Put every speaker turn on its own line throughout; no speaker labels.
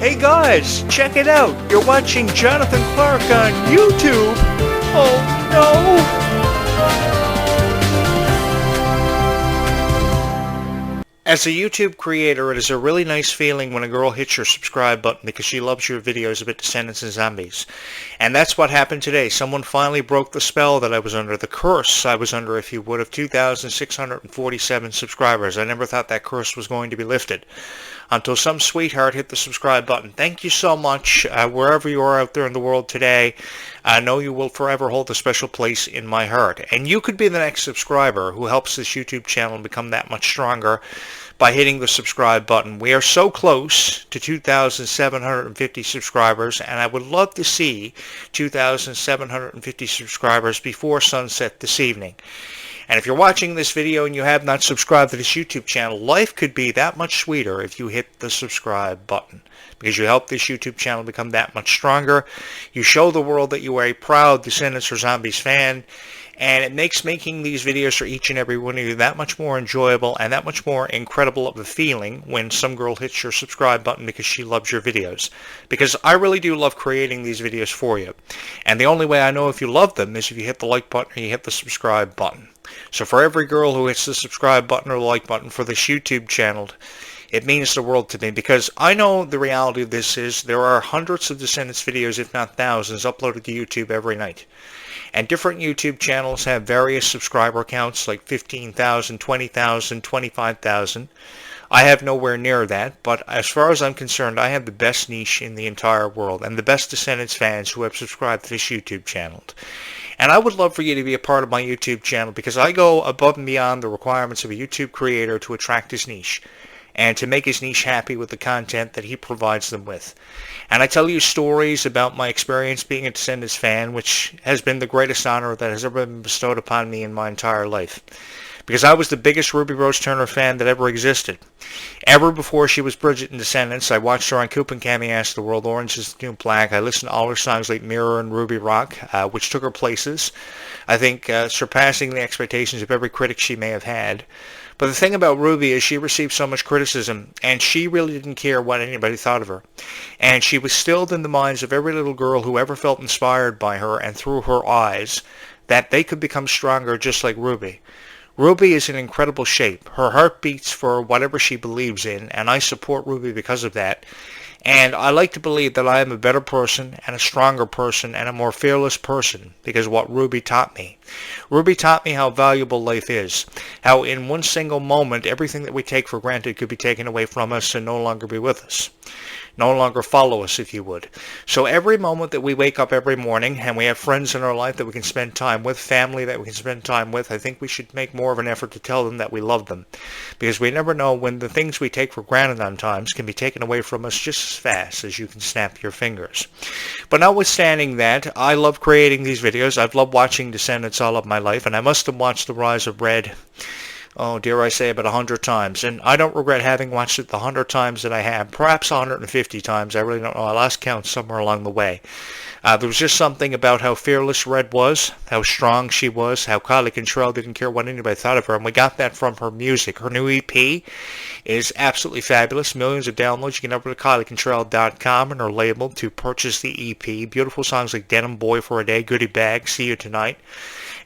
Hey guys, check it out. You're watching Jonathan Clarke on YouTube. Oh no! As a YouTube creator, it is a really nice feeling when a girl hits your subscribe button because she loves your videos about Descendants and zombies. And that's what happened today. Someone finally broke the spell that I was under, the curse I was under, if you would, of 2,647 subscribers. I never thought that curse was going to be lifted until some sweetheart hit the subscribe button. Thank you so much, wherever you are out there in the world today. I know you will forever hold a special place in my heart. And you could be the next subscriber who helps this YouTube channel become that much stronger by hitting the subscribe button. We are so close to 2,750 subscribers, and I would love to see 2,750 subscribers before sunset this evening. And if you're watching this video and you have not subscribed to this YouTube channel, life could be that much sweeter if you hit the subscribe button, because you help this YouTube channel become that much stronger. You show the world that you are a proud Descendants or Zombies fan, and it makes making these videos for each and every one of you that much more enjoyable and that much more incredible of a feeling when some girl hits your subscribe button because she loves your videos. Because I really do love creating these videos for you. And the only way I know if you love them is if you hit the like button or you hit the subscribe button. So for every girl who hits the subscribe button or the like button for this YouTube channel, it means the world to me, because I know the reality of this is there are hundreds of Descendants videos, if not thousands, uploaded to YouTube every night. And different YouTube channels have various subscriber counts, like 15,000, 20,000, 25,000. I have nowhere near that, but as far as I'm concerned, I have the best niche in the entire world, and the best Descendants fans who have subscribed to this YouTube channel. And I would love for you to be a part of my YouTube channel, because I go above and beyond the requirements of a YouTube creator to attract his niche and to make his niche happy with the content that he provides them with. And I tell you stories about my experience being a Descendants fan, which has been the greatest honor that has ever been bestowed upon me in my entire life. Because I was the biggest Ruby Rose Turner fan that ever existed. Ever before she was Bridget in Descendants, I watched her on Coop and Cammy Ask the World, Orange is the New Black. I listened to all her songs like Mirror and Ruby Rock, which took her places, I think surpassing the expectations of every critic she may have had. But the thing about Ruby is she received so much criticism, and she really didn't care what anybody thought of her. And she was stilled in the minds of every little girl who ever felt inspired by her and through her eyes that they could become stronger just like Ruby. Ruby is in incredible shape. Her heart beats for whatever she believes in, and I support Ruby because of that. And I like to believe that I am a better person and a stronger person and a more fearless person because of what Ruby taught me. Ruby taught me how valuable life is, how in one single moment everything that we take for granted could be taken away from us and no longer be with us. No longer follow us, if you would. So every moment that we wake up every morning and we have friends in our life that we can spend time with, family that we can spend time with, I think we should make more of an effort to tell them that we love them. Because we never know when the things we take for granted on times can be taken away from us just as fast as you can snap your fingers. But notwithstanding that, I love creating these videos. I've loved watching Descendants all of my life, and I must have watched The Rise of Red, oh, dare I say, about 100 times. And I don't regret having watched it the 100 times that I have, perhaps 150 times. I really don't know. I lost count somewhere along the way. There was just something about how fearless Red was, how strong she was, how Kylie Cantrell didn't care what anybody thought of her. And we got that from her music. Her new EP is absolutely fabulous. Millions of downloads. You can over to KylieCantrell.com and her label to purchase the EP. Beautiful songs like Denim Boy for a Day, Goodie Bag, See You Tonight.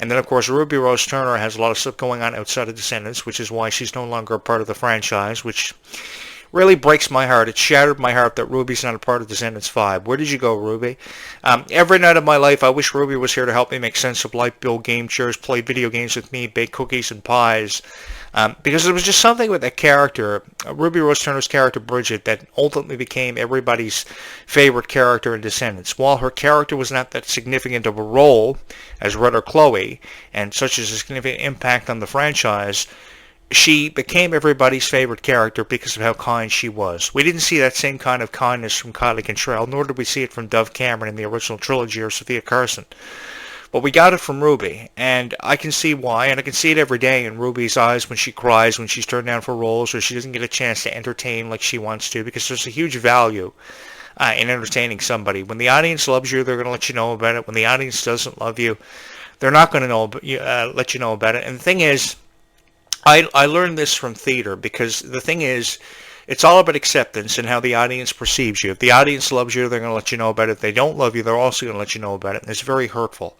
And then, of course, Ruby Rose Turner has a lot of stuff going on outside of Descendants, which is why she's no longer a part of the franchise, which really breaks my heart. It shattered my heart that Ruby's not a part of Descendants 5. Where did you go, Ruby? Every night of my life, I wish Ruby was here to help me make sense of life, build game chairs, play video games with me, bake cookies and pies. Because there was just something with that character, Ruby Rose Turner's character, Bridget, that ultimately became everybody's favorite character in Descendants. While her character was not that significant of a role as Red or Chloe, and such as a significant impact on the franchise, she became everybody's favorite character because of how kind she was. We didn't see that same kind of kindness from Kylie Cantrell, nor did we see it from Dove Cameron in the original trilogy or Sophia Carson. But we got it from Ruby, and I can see why, and I can see it every day in Ruby's eyes when she cries, when she's turned down for roles, or she doesn't get a chance to entertain like she wants to, because there's a huge value in entertaining somebody. When the audience loves you, they're going to let you know about it. When the audience doesn't love you, they're not going to let you know about it. And the thing is, I learned this from theater, because the thing is, It's all about acceptance and how the audience perceives you. If the audience loves you, they're going to let you know about it. If they don't love you, they're also going to let you know about it. And it's very hurtful.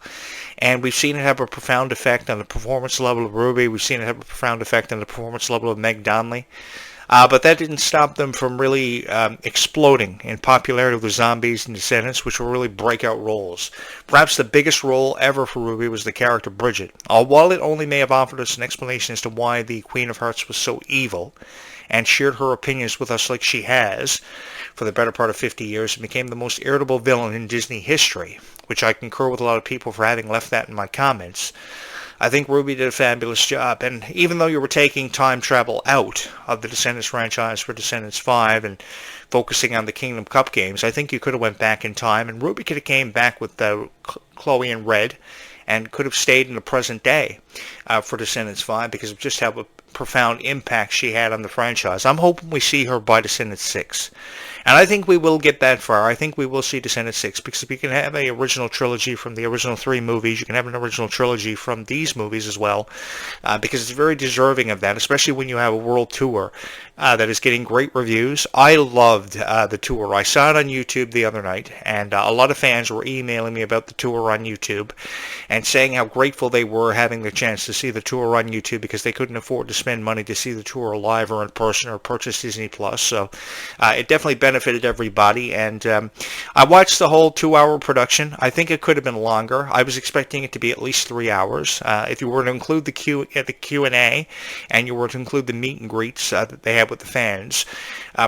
And we've seen it have a profound effect on the performance level of Ruby. We've seen it have a profound effect on the performance level of Meg Donnelly. But that didn't stop them from really exploding in popularity with the Zombies and Descendants, which were really breakout roles. Perhaps the biggest role ever for Ruby was the character Bridget. While it only may have offered us an explanation as to why the Queen of Hearts was so evil, and shared her opinions with us like she has for the better part of 50 years, and became the most irritable villain in Disney history, which I concur with a lot of people for having left that in my comments. I think Ruby did a fabulous job, and even though you were taking time travel out of the Descendants franchise for Descendants 5 and focusing on the Kingdom Cup games, I think you could have went back in time, and Ruby could have came back with Chloe and Red, and could have stayed in the present day for Descendants 5 because of just how a profound impact she had on the franchise. I'm hoping we see her by Descendants 6. And I think we will get that far. I think we will see Descendants 6 because if you can have an original trilogy from the original 3 movies, you can have an original trilogy from these movies as well because it's very deserving of that, especially when you have a world tour that is getting great reviews. I loved the tour. I saw it on YouTube the other night, and a lot of fans were emailing me about the tour on YouTube and saying how grateful they were having the chance to see the tour on YouTube because they couldn't afford to spend money to see the tour live or in person or purchase Disney Plus. So it definitely benefited everybody, and I watched the whole 2-hour production. I think it could have been longer. I was expecting it to be at least 3 hours. If you were to include the Q&A and you were to include the meet and greets that they had with the fans,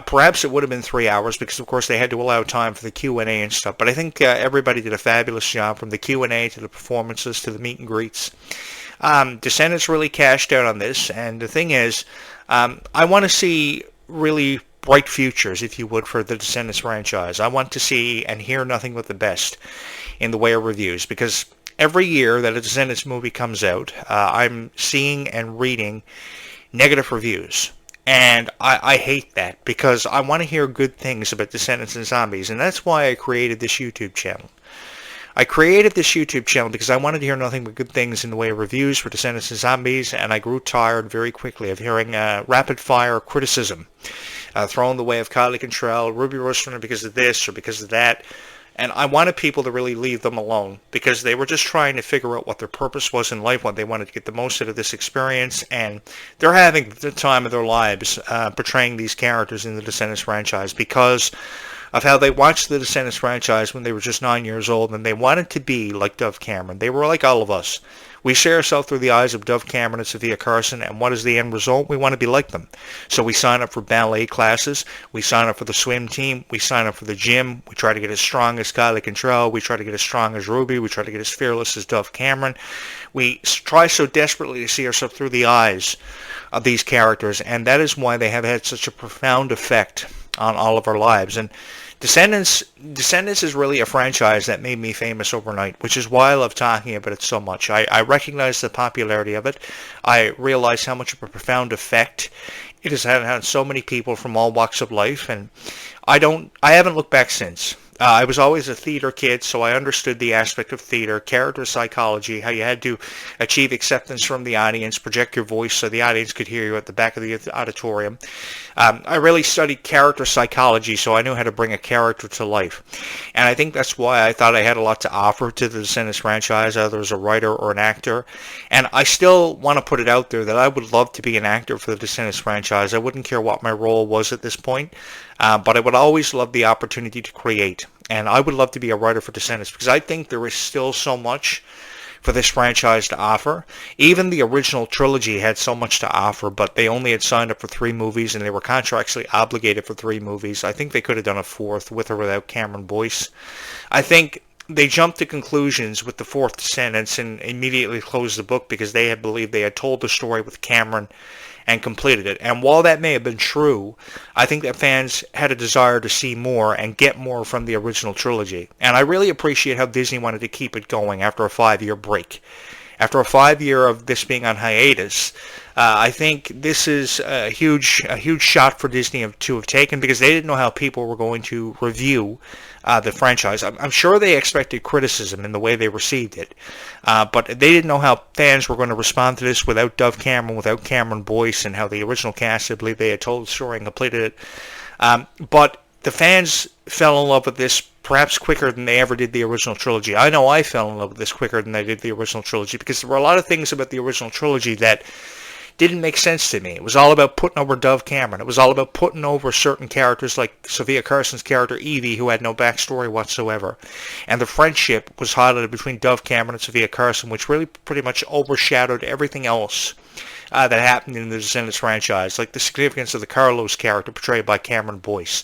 perhaps it would have been 3 hours because, of course, they had to allow time for the Q&A and stuff. But I think everybody did a fabulous job, from the Q&A to the performances to the meet and greets. Descendants really cashed out on this, and the thing is, I want to see really bright futures, if you would, for the Descendants franchise. I want to see and hear nothing but the best in the way of reviews, because every year that a Descendants movie comes out, I'm seeing and reading negative reviews. And I hate that, because I want to hear good things about Descendants and Zombies, and that's why I created this YouTube channel. I created this YouTube channel because I wanted to hear nothing but good things in the way of reviews for Descendants and Zombies, and I grew tired very quickly of hearing rapid-fire criticism thrown in the way of Kylie Cantrell, Ruby Rosner because of this or because of that. And I wanted people to really leave them alone because they were just trying to figure out what their purpose was in life, what they wanted to get the most out of this experience, and they're having the time of their lives portraying these characters in the Descendants franchise because of how they watched the Descendants franchise when they were just 9 years old, and they wanted to be like Dove Cameron. They were like all of us. We see ourselves through the eyes of Dove Cameron and Sophia Carson, and what is the end result? We want to be like them. So we sign up for ballet classes, we sign up for the swim team, we sign up for the gym, we try to get as strong as Kylie Cantrell, we try to get as strong as Ruby, we try to get as fearless as Dove Cameron. We try so desperately to see ourselves through the eyes of these characters, and that is why they have had such a profound effect on all of our lives. And Descendants is really a franchise that made me famous overnight, which is why I love talking about it so much. I recognize the popularity of it. I realize how much of a profound effect it has had on so many people from all walks of life, and I haven't looked back since. I was always a theater kid, so I understood the aspect of theater, character psychology, how you had to achieve acceptance from the audience, project your voice so the audience could hear you at the back of the auditorium. I really studied character psychology, so I knew how to bring a character to life. And I think that's why I thought I had a lot to offer to the Descendants franchise, either as a writer or an actor. And I still want to put it out there that I would love to be an actor for the Descendants franchise. I wouldn't care what my role was at this point. But I would always love the opportunity to create. And I would love to be a writer for Descendants because I think there is still so much for this franchise to offer. Even the original trilogy had so much to offer, but they only had signed up for 3 movies and they were contractually obligated for 3 movies. I think they could have done a 4th with or without Cameron Boyce. I think they jumped to conclusions with the 4th Descendants and immediately closed the book because they had believed they had told the story with Cameron and completed it. And while that may have been true, I think that fans had a desire to see more and get more from the original trilogy. And I really appreciate how Disney wanted to keep it going after a 5-year break. After a 5 year of this being on hiatus, I think this is a huge shot for Disney to have taken, because they didn't know how people were going to review the franchise. I'm sure they expected criticism in the way they received it, but they didn't know how fans were going to respond to this without Dove Cameron, without Cameron Boyce, and how the original cast, I believe they had told the story and completed it. But the fans fell in love with this perhaps quicker than they ever did the original trilogy. I know I fell in love with this quicker than I did the original trilogy, because there were a lot of things about the original trilogy that didn't make sense to me. It was all about putting over Dove Cameron. It was all about putting over certain characters like Sophia Carson's character Evie, who had no backstory whatsoever. And the friendship was highlighted between Dove Cameron and Sophia Carson, which really pretty much overshadowed everything else that happened in the Descendants franchise, like the significance of the Carlos character portrayed by Cameron Boyce.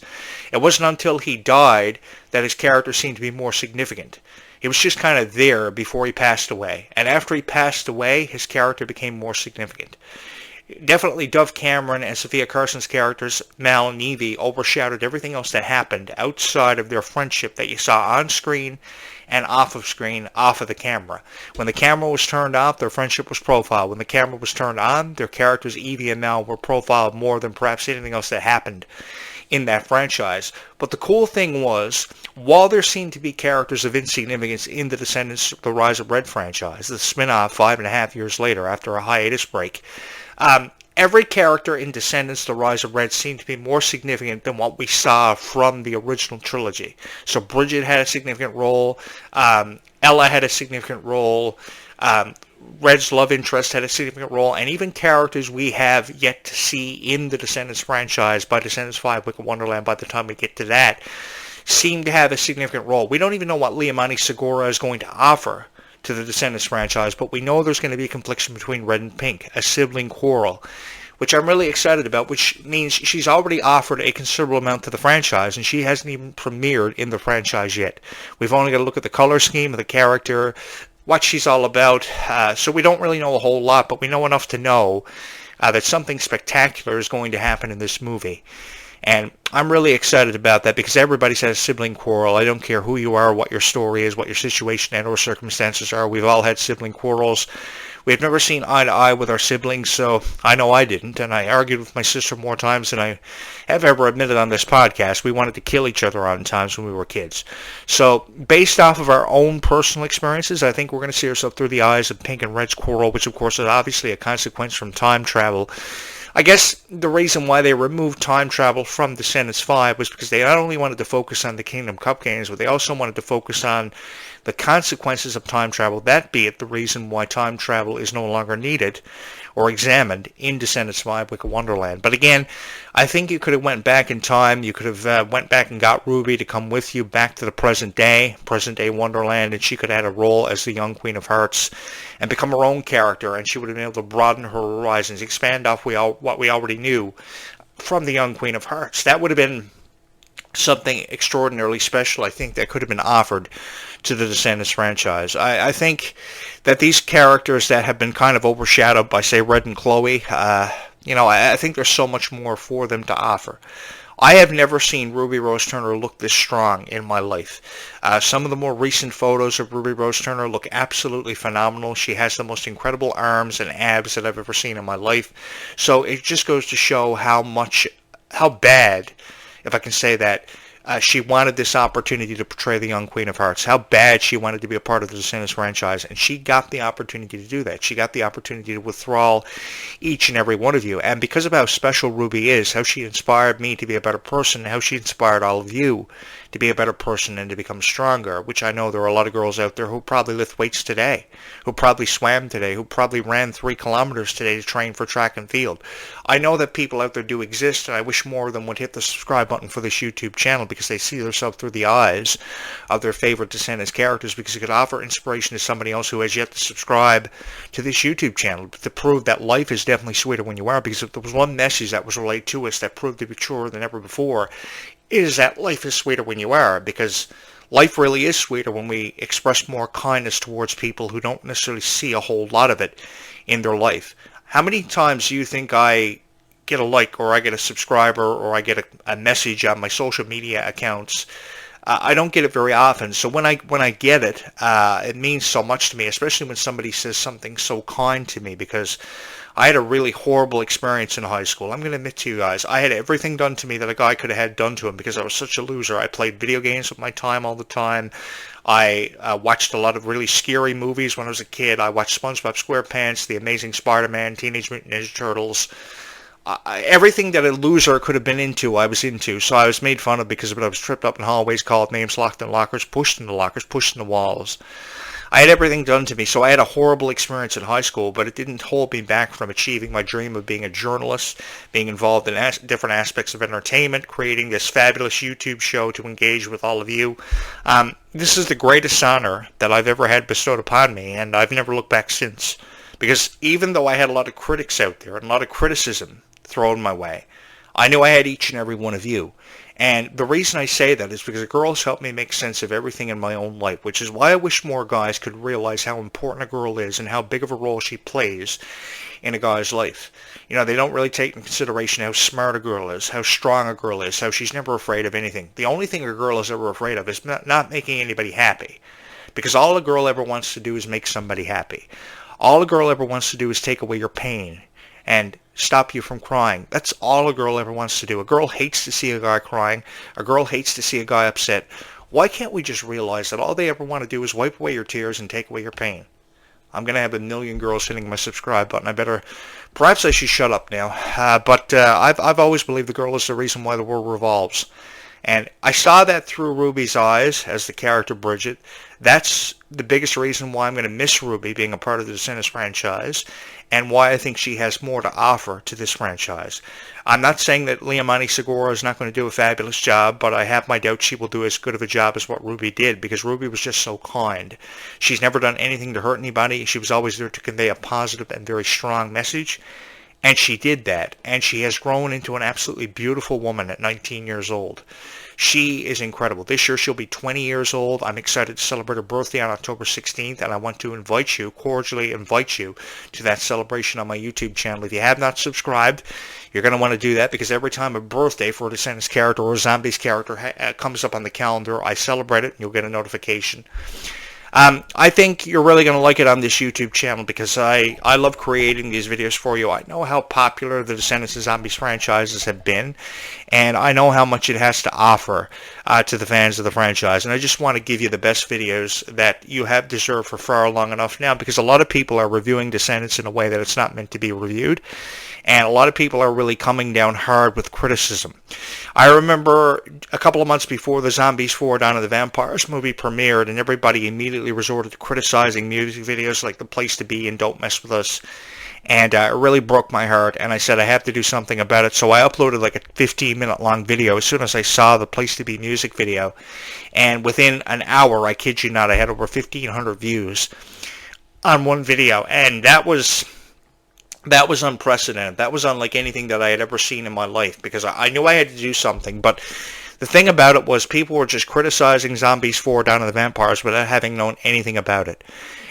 It wasn't until he died that his character seemed to be more significant. He was just kind of there before he passed away. And after he passed away, his character became more significant. Definitely Dove Cameron and Sophia Carson's characters, Mal and Evie, overshadowed everything else that happened outside of their friendship that you saw on screen and off of screen, off of the camera. When the camera was turned off, their friendship was profiled. When the camera was turned on, their characters, Evie and Mal, were profiled more than perhaps anything else that happened in that franchise. But the cool thing was, while there seemed to be characters of insignificance in the Descendants, the Rise of Red franchise, the spin-off 5.5 years later after a hiatus break, every character in Descendants, The Rise of Red seemed to be more significant than what we saw from the original trilogy. So Bridget had a significant role, Ella had a significant role, Red's love interest had a significant role, and even characters we have yet to see in the Descendants franchise by Descendants 5, Wicked Wonderland, by the time we get to that, seem to have a significant role. We don't even know what Liamani Segura is going to offer to the Descendants franchise, but we know there's going to be a confliction between Red and Pink, a sibling quarrel, which I'm really excited about, which means she's already offered a considerable amount to the franchise, and she hasn't even premiered in the franchise yet. We've only got to look at the color scheme of the character, what she's all about, so we don't really know a whole lot, but we know enough to know that something spectacular is going to happen in this movie. And I'm really excited about that, because everybody's had a sibling quarrel. I don't care who you are, what your story is, what your situation and or circumstances are. We've all had sibling quarrels. We've never seen eye to eye with our siblings, so I know I didn't, and I argued with my sister more times than I have ever admitted on this podcast. We wanted to kill each other on times when we were kids. So, based off of our own personal experiences, I think we're going to see ourselves through the eyes of Pink and Red's quarrel, which of course is obviously a consequence from time travel. I guess the reason why they removed time travel from Descendants 5 was because they not only wanted to focus on the Kingdom Cup games, but they also wanted to focus on the consequences of time travel, that be it the reason why time travel is no longer needed or examined in Descendants 5 Wicked Wonderland. But again, I think you could have went back in time. You could have went back and got Ruby to come with you back to the present day Wonderland, and she could have had a role as the young Queen of Hearts and become her own character, and she would have been able to broaden her horizons, expand off what we already knew from the young Queen of Hearts. That would have been something extraordinarily special, I think, that could have been offered to the Descendants franchise. I think that these characters that have been kind of overshadowed by, say, Red and Chloe, I think there's so much more for them to offer. I have never seen Ruby Rose Turner look this strong in my life. Some of the more recent photos of Ruby Rose Turner look absolutely phenomenal. She has the most incredible arms and abs that I've ever seen in my life. So it just goes to show how bad, if I can say that, she wanted this opportunity to portray the young Queen of Hearts, how bad she wanted to be a part of the Descendants franchise, and she got the opportunity to do that. She got the opportunity to enthrall each and every one of you, and because of how special Ruby is, how she inspired me to be a better person, how she inspired all of you to be a better person and to become stronger, which I know there are a lot of girls out there who probably lift weights today, who probably swam today, who probably ran 3 kilometers today to train for track and field. I know that people out there do exist, and I wish more of them would hit the subscribe button for this YouTube channel, because they see themselves through the eyes of their favorite Descendants characters, because it could offer inspiration to somebody else who has yet to subscribe to this YouTube channel, to prove that life is definitely sweeter when you are. Because if there was one message that was relayed to us that proved to be truer than ever before, is that life is sweeter when you are, because life really is sweeter when we express more kindness towards people who don't necessarily see a whole lot of it in their life. How many times do you think I get a like, or I get a subscriber, or I get a message on my social media accounts I don't get it very often. So when I get it, it means so much to me, especially when somebody says something so kind to me, because I had a really horrible experience in high school. I'm going to admit to you guys, I had everything done to me that a guy could have had done to him because I was such a loser. I played video games with my time all the time. I watched a lot of really scary movies when I was a kid. I watched SpongeBob SquarePants, The Amazing Spider-Man, Teenage Mutant Ninja Turtles. Everything that a loser could have been into, I was into. So I was made fun of because of it. I was tripped up in hallways, called names, locked in lockers, pushed into lockers, pushed into walls. I had everything done to me, so I had a horrible experience in high school, but it didn't hold me back from achieving my dream of being a journalist, being involved in different aspects of entertainment, creating this fabulous YouTube show to engage with all of you. This is the greatest honor that I've ever had bestowed upon me, and I've never looked back since. Because even though I had a lot of critics out there and a lot of criticism thrown my way, I knew I had each and every one of you. And the reason I say that is because the girls helped me make sense of everything in my own life, which is why I wish more guys could realize how important a girl is and how big of a role she plays in a guy's life. You know, they don't really take into consideration how smart a girl is, how strong a girl is, how she's never afraid of anything. The only thing a girl is ever afraid of is not making anybody happy. Because all a girl ever wants to do is make somebody happy. All a girl ever wants to do is take away your pain and stop you from crying. That's all a girl ever wants to do. A girl hates to see a guy crying. A girl hates to see a guy upset. Why can't we just realize that all they ever want to do is wipe away your tears and take away your pain? I'm going to have a million girls hitting my subscribe button. Perhaps I should shut up now. But I've always believed the girl is the reason why the world revolves. And I saw that through Ruby's eyes as the character Bridget. That's the biggest reason why I'm going to miss Ruby being a part of the Descendants franchise and why I think she has more to offer to this franchise. I'm not saying that Liamani Segura is not going to do a fabulous job, but I have my doubts she will do as good of a job as what Ruby did because Ruby was just so kind. She's never done anything to hurt anybody. She was always there to convey a positive and very strong message. And she did that, and she has grown into an absolutely beautiful woman at 19 years old. She is incredible. This year she'll be 20 years old. I'm excited to celebrate her birthday on October 16th, and I want to cordially invite you to that celebration on my YouTube channel. If you have not subscribed, you're going to want to do that because every time a birthday for a Descendants character or a Zombies character comes up on the calendar, I celebrate it, and you'll get a notification. I think you're really going to like it on this YouTube channel because I love creating these videos for you. I know how popular the Descendants and Zombies franchises have been, and I know how much it has to offer to the fans of the franchise. And I just want to give you the best videos that you have deserved for far long enough now because a lot of people are reviewing Descendants in a way that it's not meant to be reviewed. And a lot of people are really coming down hard with criticism. I remember a couple of months before the Zombies 4 Dawn of the Vampires movie premiered, and everybody immediately resorted to criticizing music videos like The Place to Be and Don't Mess With Us. And it really broke my heart, and I said I have to do something about it. So I uploaded like a 15-minute long video as soon as I saw the Place to Be music video. And within an hour, I kid you not, I had over 1,500 views on one video. And that was unprecedented. That was unlike anything that I had ever seen in my life because I knew I had to do something. But the thing about it was people were just criticizing Zombies 4 Dawn of the Vampires without having known anything about it.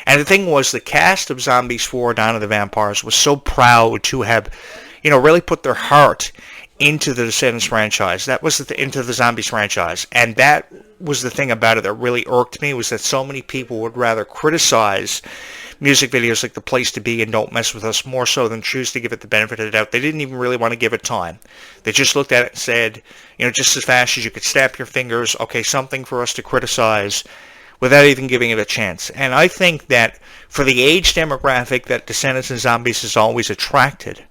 And the thing was the cast of Zombies 4 Dawn of the Vampires was so proud to have, really put their heart into the Descendants franchise. That was into the Zombies franchise. And that was the thing about it that really irked me was that so many people would rather criticize music videos like The Place to Be and Don't Mess With Us more so than choose to give it the benefit of the doubt. They didn't even really want to give it time. They just looked at it and said, just as fast as you could snap your fingers, okay, something for us to criticize without even giving it a chance. And I think that for the age demographic that Descendants and Zombies has always attracted,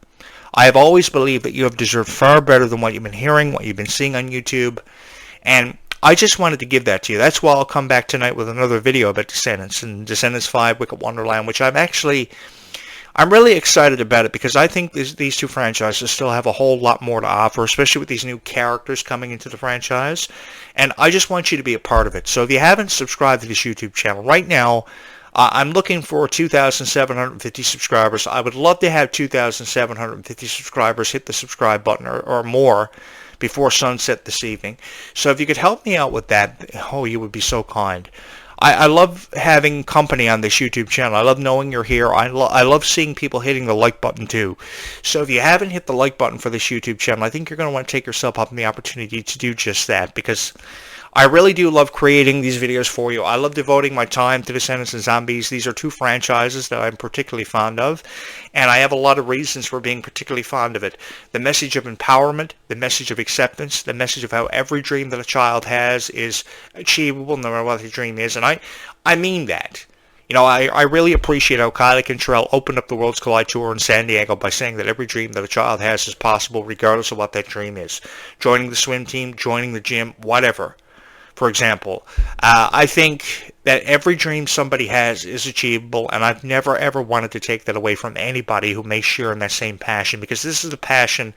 I have always believed that you have deserved far better than what you've been hearing, what you've been seeing on YouTube. And I just wanted to give that to you. That's why I'll come back tonight with another video about Descendants and Descendants 5 Wicked Wonderland, which I'm really excited about it because I think these two franchises still have a whole lot more to offer, especially with these new characters coming into the franchise. And I just want you to be a part of it. So if you haven't subscribed to this YouTube channel, right now, I'm looking for 2,750 subscribers. I would love to have 2,750 subscribers hit the subscribe button or more before sunset this evening. So if you could help me out with that, you would be so kind. I love having company on this YouTube channel. I love knowing you're here. I love seeing people hitting the like button too. So if you haven't hit the like button for this YouTube channel, I think you're going to want to take yourself up on the opportunity to do just that because I really do love creating these videos for you. I love devoting my time to Descendants and Zombies. These are two franchises that I'm particularly fond of, and I have a lot of reasons for being particularly fond of it. The message of empowerment, the message of acceptance, the message of how every dream that a child has is achievable no matter what the dream is, and I mean that. You know, I really appreciate how Kylie Cantrell opened up the Worlds Collide Tour in San Diego by saying that every dream that a child has is possible regardless of what that dream is. Joining the swim team, joining the gym, whatever. For example, I think that every dream somebody has is achievable, and I've never ever wanted to take that away from anybody who may share in that same passion, because this is the passion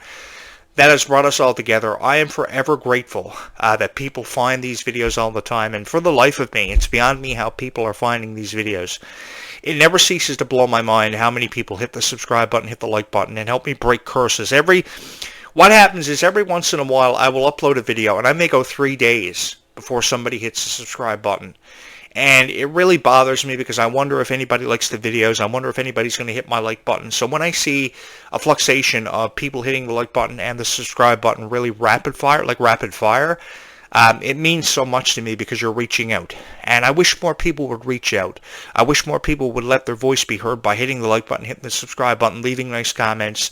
that has brought us all together. I am forever grateful that people find these videos all the time, and for the life of me, it's beyond me how people are finding these videos. It never ceases to blow my mind how many people hit the subscribe button, hit the like button, and help me break curses. What happens is every once in a while I will upload a video, and I may go 3 days before somebody hits the subscribe button. And it really bothers me because I wonder if anybody likes the videos. I wonder if anybody's going to hit my like button. So when I see a fluctuation of people hitting the like button and the subscribe button really rapid fire, it means so much to me because you're reaching out. And I wish more people would reach out. I wish more people would let their voice be heard by hitting the like button, hitting the subscribe button, leaving nice comments.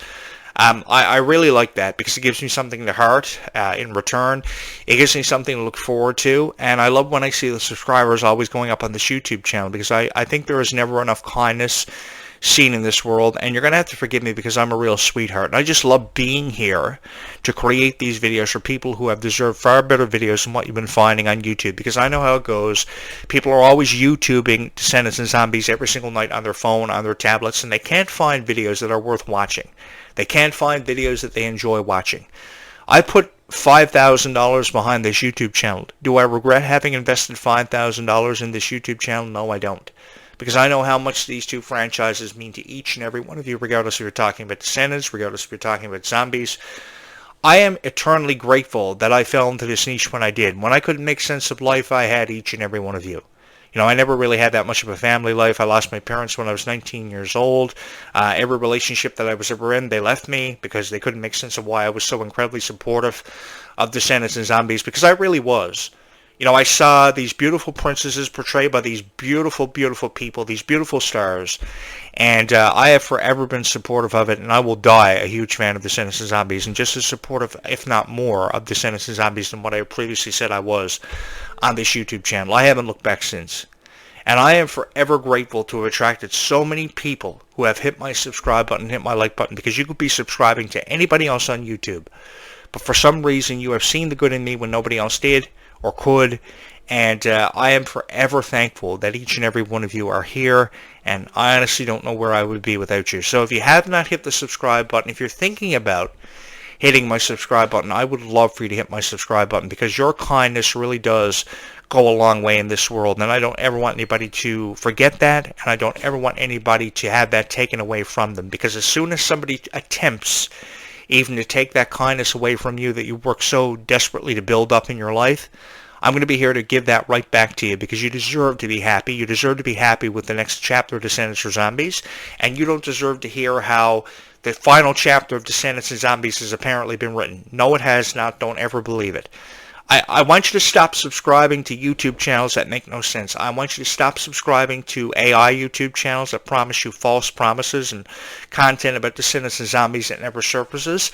I really like that because it gives me something to heart in return. It gives me something to look forward to, and I love when I see the subscribers always going up on this YouTube channel, because I think there is never enough kindness seen in this world, and you're going to have to forgive me because I'm a real sweetheart. And I just love being here to create these videos for people who have deserved far better videos than what you've been finding on YouTube, because I know how it goes. People are always YouTubing Descendants and Zombies every single night on their phone, on their tablets, and they can't find videos that are worth watching. They can't find videos that they enjoy watching. I put $5,000 behind this YouTube channel. Do I regret having invested $5,000 in this YouTube channel? No, I don't. Because I know how much these two franchises mean to each and every one of you, regardless if you're talking about Descendants, regardless if you're talking about Zombies. I am eternally grateful that I fell into this niche when I did. When I couldn't make sense of life, I had each and every one of you. You know, I never really had that much of a family life. I lost my parents when I was 19 years old. Every relationship that I was ever in, they left me because they couldn't make sense of why I was so incredibly supportive of Descendants and Zombies, because I really was. You know, I saw these beautiful princesses portrayed by these beautiful, beautiful people, these beautiful stars, and I have forever been supportive of it, and I will die a huge fan of Descendants and Zombies, and just as supportive, if not more, of Descendants and Zombies than what I previously said I was on this YouTube channel. I haven't looked back since. And I am forever grateful to have attracted so many people who have hit my subscribe button, hit my like button, because you could be subscribing to anybody else on YouTube, but for some reason you have seen the good in me when nobody else did or could, and I am forever thankful that each and every one of you are here, and I honestly don't know where I would be without you. So if you have not hit the subscribe button, if you're thinking about hitting my subscribe button, I would love for you to hit my subscribe button, because your kindness really does go a long way in this world, and I don't ever want anybody to forget that, and I don't ever want anybody to have that taken away from them, because as soon as somebody attempts even to take that kindness away from you that you work so desperately to build up in your life, I'm going to be here to give that right back to you, because you deserve to be happy. You deserve to be happy with the next chapter of Descendants or Zombies, and you don't deserve to hear how the final chapter of Descendants and Zombies has apparently been written. No, it has not. Don't ever believe it. I want you to stop subscribing to YouTube channels that make no sense. I want you to stop subscribing to AI YouTube channels that promise you false promises and content about Descendants and Zombies that never surfaces.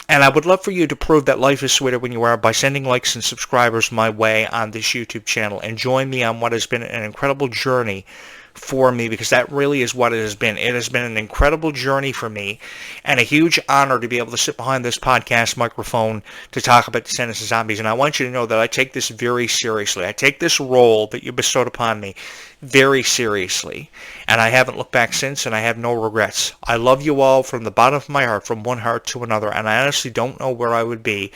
And I would love for you to prove that life is sweeter when you are by sending likes and subscribers my way on this YouTube channel, and join me on what has been an incredible journey for me, because that really is what it has been. It has been an incredible journey for me, and a huge honor to be able to sit behind this podcast microphone to talk about Descendants and Zombies. And I want you to know that I take this very seriously. I take this role that you bestowed upon me very seriously, and I haven't looked back since, and I have no regrets. I love you all from the bottom of my heart, from one heart to another, and I honestly don't know where I would be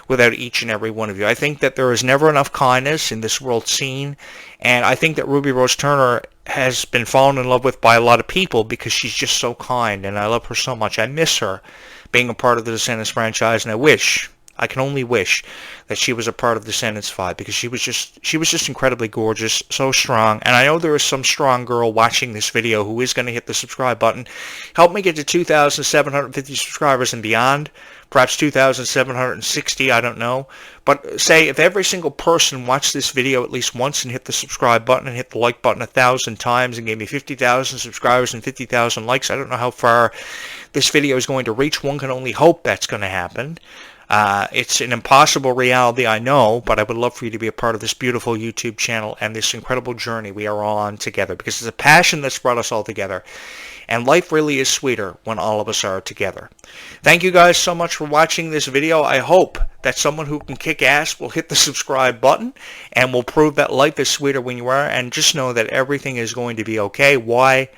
without each and every one of you. I think that there is never enough kindness in this world scene, and I think that Ruby Rose Turner has been fallen in love with by a lot of people because she's just so kind, and I love her so much. I miss her being a part of the Descendants franchise, and I can only wish that she was a part of Descendants 5, because she was just incredibly gorgeous, so strong. And I know there is some strong girl watching this video who is going to hit the subscribe button. Help me get to 2,750 subscribers and beyond. perhaps 2,760, I don't know. But say if every single person watched this video at least once and hit the subscribe button and hit the like button 1,000 times and gave me 50,000 subscribers and 50,000 likes, I don't know how far this video is going to reach. One can only hope that's going to happen. It's an impossible reality, I know, but I would love for you to be a part of this beautiful YouTube channel and this incredible journey we are all on together, because it's a passion that's brought us all together. And life really is sweeter when all of us are together. Thank you guys so much for watching this video. I hope that someone who can kick ass will hit the subscribe button and will prove that life is sweeter when you are. And just know that everything is going to be okay. Why?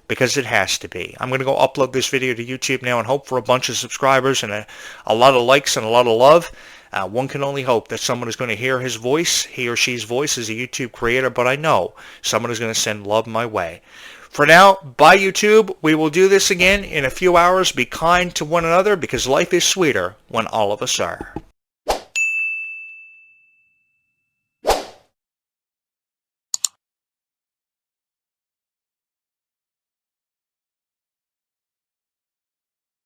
Because it has to be. I'm going to go upload this video to YouTube now and hope for a bunch of subscribers and a lot of likes and a lot of love. One can only hope that someone is going to hear his voice, he or she's voice as a YouTube creator, but I know someone is going to send love my way. For now, bye YouTube. We will do this again in a few hours. Be kind to one another because life is sweeter when all of us are.